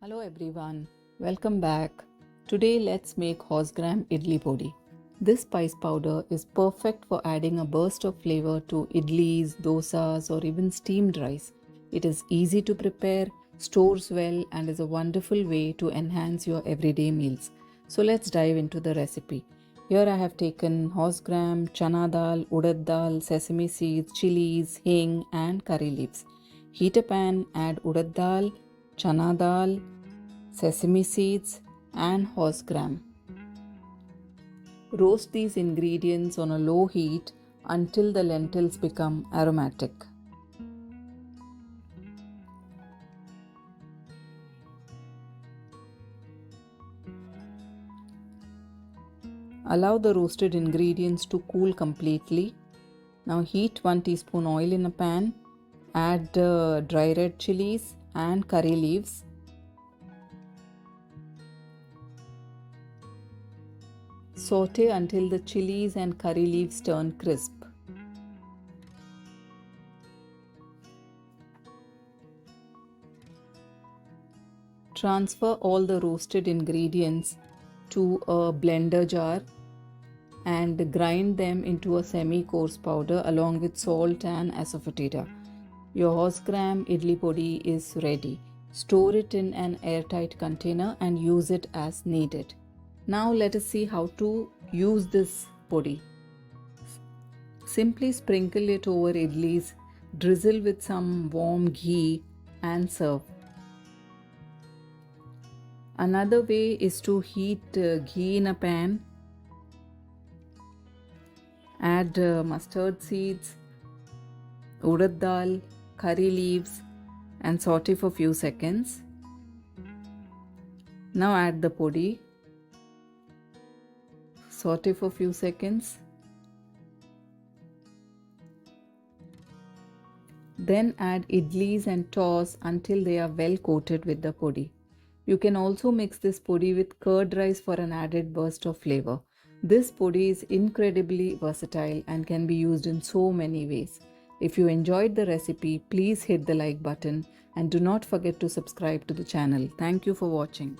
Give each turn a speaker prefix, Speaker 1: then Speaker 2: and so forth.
Speaker 1: Hello everyone, welcome back. Today let's make Horsegram Idli Podi. This spice powder is perfect for adding a burst of flavor to idlis, dosas or even steamed rice. It is easy to prepare, stores well and is a wonderful way to enhance your everyday meals. So let's dive into the recipe. Here I have taken horsegram, chana dal, urad dal, sesame seeds, chilies, hing and curry leaves. Heat a pan, add urad dal, chana dal, sesame seeds and horsegram. Roast these ingredients on a low heat until the lentils become aromatic. Allow the roasted ingredients to cool completely. Now heat 1 teaspoon oil in a pan. Add dry red chilies and curry leaves. Saute until the chilies and curry leaves turn crisp. Transfer all the roasted ingredients to a blender jar and grind them into a semi-coarse powder along with salt and asafoetida. Your Horsegram Idli Podi is ready. Store it in an airtight container and use it as needed. Now let us see how to use this podi. Simply sprinkle it over idlis, drizzle with some warm ghee and serve. Another way is to heat ghee in a pan. Add mustard seeds, urad dal, curry leaves and saute for few seconds. Now add the podi. Saute for few seconds. Then add idlis and toss until they are well coated with the podi. You can also mix this podi with curd rice for an added burst of flavor. This podi is incredibly versatile and can be used in so many ways. If you enjoyed the recipe, please hit the like button and do not forget to subscribe to the channel. Thank you for watching.